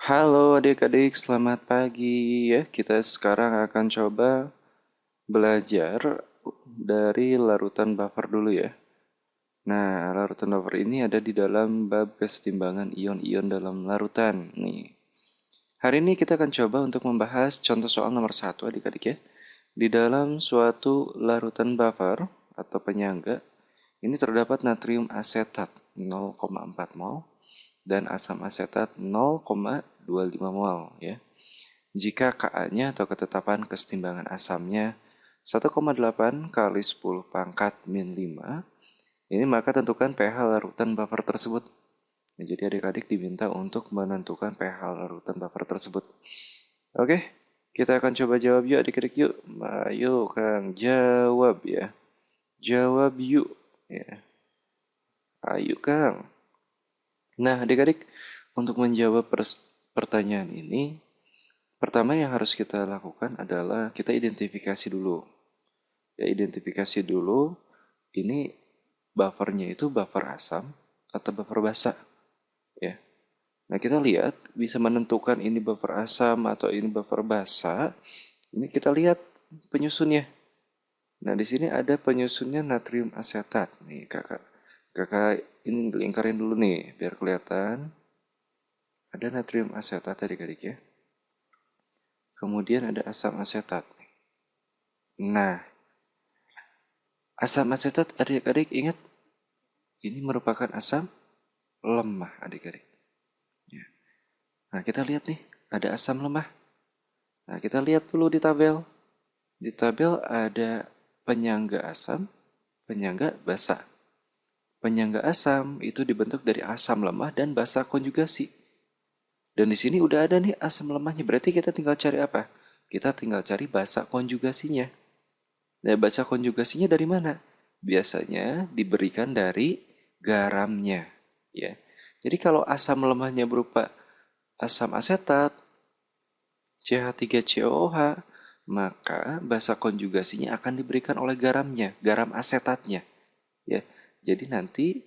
Halo adik-adik, selamat pagi ya. Kita sekarang akan coba belajar dari larutan buffer dulu ya. Nah, larutan buffer ini ada di dalam bab kesetimbangan ion-ion dalam larutan. Nih, hari ini kita akan coba untuk membahas contoh soal nomor satu adik-adik ya. Di dalam suatu larutan buffer atau penyangga, ini terdapat natrium asetat 0,4 mol dan asam asetat 0,25 mol ya. Jika Ka-nya atau ketetapan kesetimbangan asamnya 1,8 kali 10 pangkat min 5, ini maka tentukan pH larutan buffer tersebut. Nah, jadi adik-adik diminta untuk menentukan pH larutan buffer tersebut. Oke, kita akan coba jawab yuk adik-adik yuk. Ayo Kang, jawab ya. Jawab yuk. Ya. Ayo Kang. Nah adik-adik, untuk menjawab pertanyaan ini, pertama yang harus kita lakukan adalah kita identifikasi dulu. Ya, identifikasi dulu ini buffernya itu buffer asam atau buffer basa. Ya. Nah, kita lihat bisa menentukan ini buffer asam atau ini buffer basa. Ini kita lihat penyusunnya. Nah, di sini ada penyusunnya natrium asetat. Nih, kakak. Kakak ini lingkarin dulu nih, biar kelihatan. Ada natrium asetat adik-adik ya. Kemudian ada asam asetat. Nah, asam asetat adik-adik ingat, ini merupakan asam lemah adik-adik. Ya. Nah, kita lihat nih, ada asam lemah. Nah, kita lihat dulu di tabel. Di tabel ada penyangga asam, penyangga basa. Penyangga asam itu dibentuk dari asam lemah dan basa konjugasi. Dan di sini udah ada nih asam lemahnya, berarti kita tinggal cari apa? Kita tinggal cari basa konjugasinya. Nah, basa konjugasinya dari mana? Biasanya diberikan dari garamnya, ya. Jadi kalau asam lemahnya berupa asam asetat, CH3COOH, maka basa konjugasinya akan diberikan oleh garamnya, garam asetatnya, ya. Jadi nanti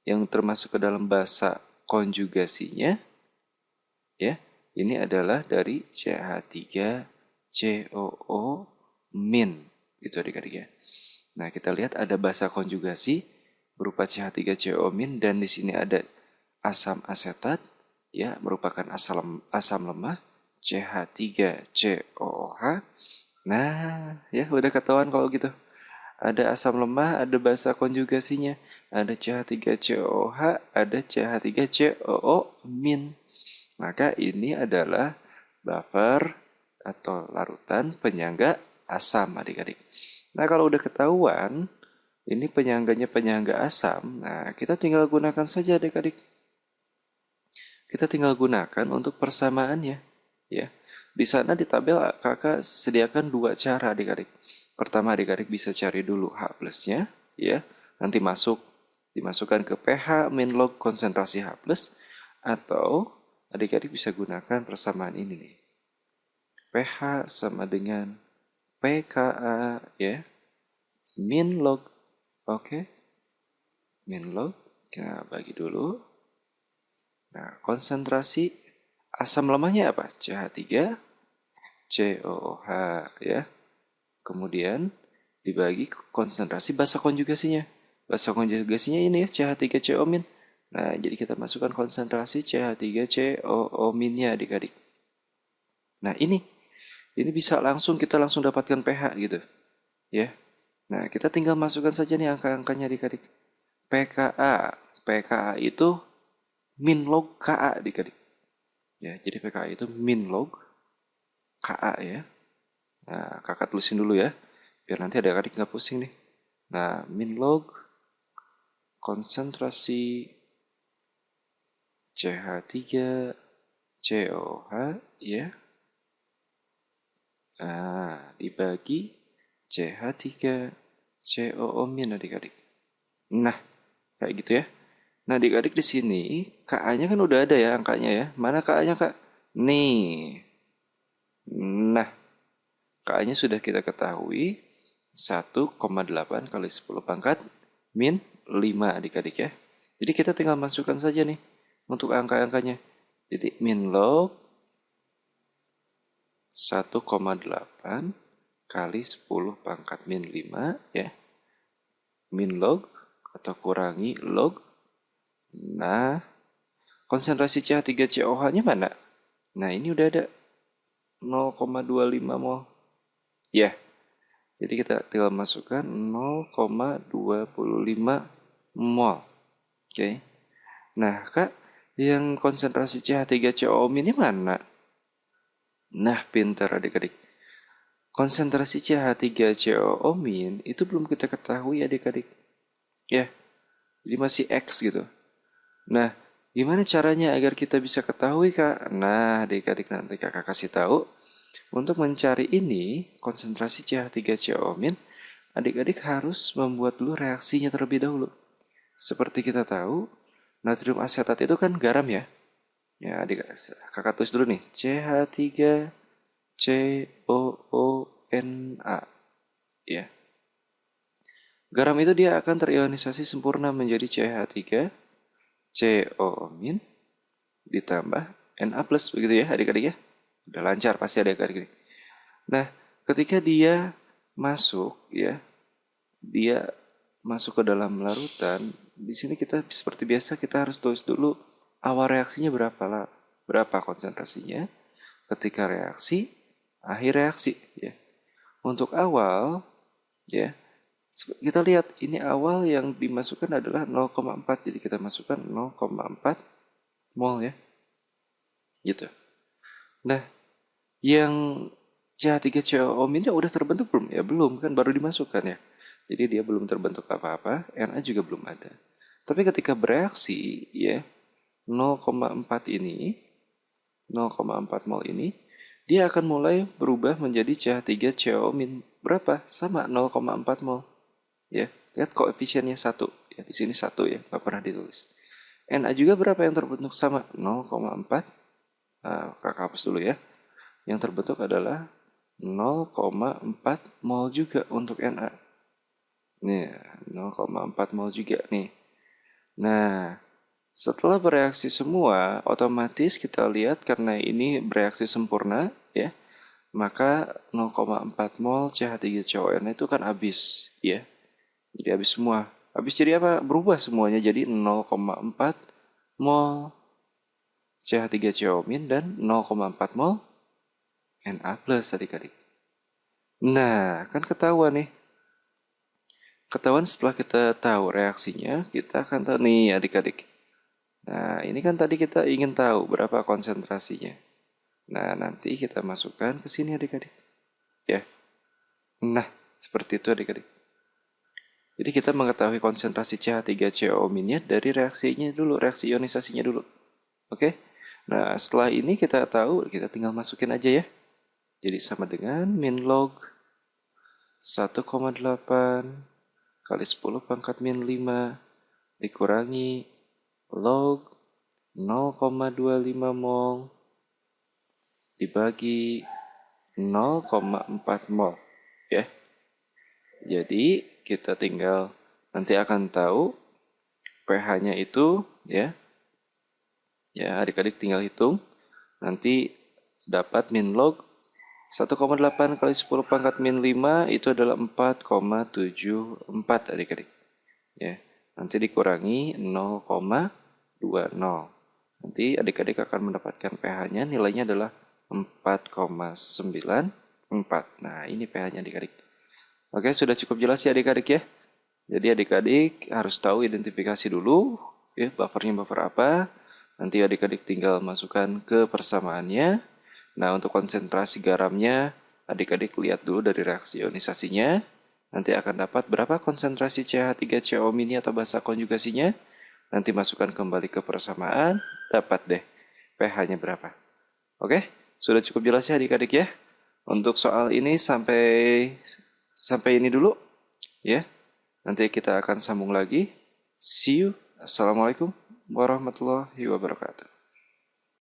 yang termasuk ke dalam basa konjugasinya, ya, ini adalah dari CH3COO min, gitu adik-adik ya. Nah, kita lihat ada basa konjugasi berupa CH3COO min dan di sini ada asam asetat, ya, merupakan asam lemah CH3COOH. Nah, ya udah ketahuan kalau gitu. Ada asam lemah, ada basa konjugasinya, ada CH3COOH, ada CH3COO min. Maka ini adalah buffer atau larutan penyangga asam adik-adik. Nah, kalau udah ketahuan, ini penyangganya penyangga asam, nah kita tinggal gunakan saja adik-adik. Kita tinggal gunakan untuk persamaannya. Ya. Di sana di tabel kakak sediakan dua cara adik-adik. Pertama adik-adik bisa cari dulu H plusnya, ya. Nanti dimasukkan ke pH min log konsentrasi H plus, atau adik-adik bisa gunakan persamaan ini nih. pH sama dengan pKa, ya, min log. Oke, min log. Kita bagi dulu. Nah, konsentrasi asam lemahnya apa? CH3COOH, ya. Kemudian dibagi konsentrasi basa konjugasinya. Basa konjugasinya ini ya, CH3CO min. Nah, jadi kita masukkan konsentrasi CH3COO minnya adik-adik. Nah, ini bisa kita langsung dapatkan pH gitu. Ya. Nah, kita tinggal masukkan saja nih angka-angkanya adik-adik. pKa. pKa itu min log Ka adik-adik. Ya, jadi pKa itu min log Ka ya. Nah, kakak tulisin dulu ya. Biar nanti adik-adik nggak pusing nih. Nah, min log konsentrasi CH3COH ya. Nah, dibagi CH3COO min adik-adik. Nah, kayak gitu ya. Nah, adik-adik di sini Ka-nya kan udah ada ya angkanya ya. Mana Ka-nya, Kak? Nih. Nah, Ka-nya sudah kita ketahui 1,8 kali 10 pangkat min 5 adik-adik ya. Jadi kita tinggal masukkan saja nih untuk angka-angkanya. Jadi min log 1,8 kali 10 pangkat min 5 ya. Min log atau kurangi log. Nah, konsentrasi CH3COH-nya mana? Nah, ini udah ada 0,25 mol. Ya, jadi kita tinggal masukkan 0,25 mol. Oke. Nah, Kak, yang konsentrasi CH3COO ini mana? Nah, pintar adik-adik. Konsentrasi CH3COO itu belum kita ketahui adik-adik. Ya, jadi masih X gitu. Nah, gimana caranya agar kita bisa ketahui, Kak? Nah, adik-adik nanti Kakak kasih tahu. Untuk mencari ini, konsentrasi CH3COO adik-adik harus membuat dulu reaksinya terlebih dahulu. Seperti kita tahu, natrium asetat itu kan garam ya. Ya, adik kakak tulis dulu nih. CH3COONA. Ya. Garam itu dia akan terionisasi sempurna menjadi CH3CO- ditambah Na+, begitu ya adik-adik ya. Udah lancar pasti adik-adik. Nah, ketika dia masuk ya, dia masuk ke dalam larutan, di sini kita seperti biasa kita harus tulis dulu awal reaksinya berapa lah, berapa konsentrasinya, ketika reaksi, akhir reaksi ya. Untuk awal ya, kita lihat ini awal yang dimasukkan adalah 0,4, jadi kita masukkan 0,4 mol ya. Gitu. Nah, yang CH3COO ini udah terbentuk belum? Ya belum, kan baru dimasukkan ya. Jadi dia belum terbentuk apa-apa, Na juga belum ada. Tapi ketika bereaksi, ya 0,4 ini, 0,4 mol ini, dia akan mulai berubah menjadi CH3CO-. Berapa? Sama 0,4 mol. Ya, lihat koefisiennya 1. Ya, di sini 1 ya, nggak pernah ditulis. Na juga berapa yang terbentuk sama? 0,4. Nah, kakak hapus dulu ya. Yang terbentuk adalah 0,4 mol juga untuk Na. Nih, 0,4 mol juga nih. Nah, setelah bereaksi semua, otomatis kita lihat karena ini bereaksi sempurna, ya, maka 0,4 mol CH3CON itu kan habis, ya. Jadi habis semua. Habis jadi apa? Berubah semuanya jadi 0,4 mol CH3COMin dan 0,4 mol Na plus adik-adik. Nah, kan ketahuan nih. Ketahuan setelah kita tahu reaksinya, kita akan tahu nih adik-adik. Nah, ini kan tadi kita ingin tahu berapa konsentrasinya. Nah, nanti kita masukkan ke sini adik-adik. Ya. Nah, seperti itu adik-adik. Jadi kita mengetahui konsentrasi CH3CO-nya dari reaksinya dulu, reaksi ionisasinya dulu. Oke? Nah, setelah ini kita tahu, kita tinggal masukin aja ya. Jadi sama dengan min log 1,8 kali 10 pangkat min 5 dikurangi log 0,25 mol dibagi 0,4 mol ya. Jadi kita tinggal nanti akan tahu pH-nya itu ya. Ya, adik-adik tinggal hitung. Nanti dapat min log 1,8 kali 10 pangkat min 5 itu adalah 4,74 adik-adik. Ya, nanti dikurangi 0,20. Nanti adik-adik akan mendapatkan pH-nya nilainya adalah 4,94. Nah, ini pH-nya adik-adik. Oke, sudah cukup jelas ya adik-adik ya. Jadi adik-adik harus tahu identifikasi dulu ya, buffernya buffer apa. Nanti adik-adik tinggal masukkan ke persamaannya. Nah, untuk konsentrasi garamnya, adik-adik lihat dulu dari reaksi ionisasinya. Nanti akan dapat berapa konsentrasi CH3CO mini atau basa konjugasinya. Nanti masukkan kembali ke persamaan, dapat deh pH-nya berapa. Oke, sudah cukup jelas ya adik-adik ya. Untuk soal ini sampai ini dulu ya. Nanti kita akan sambung lagi. See you. Assalamualaikum warahmatullahi wabarakatuh.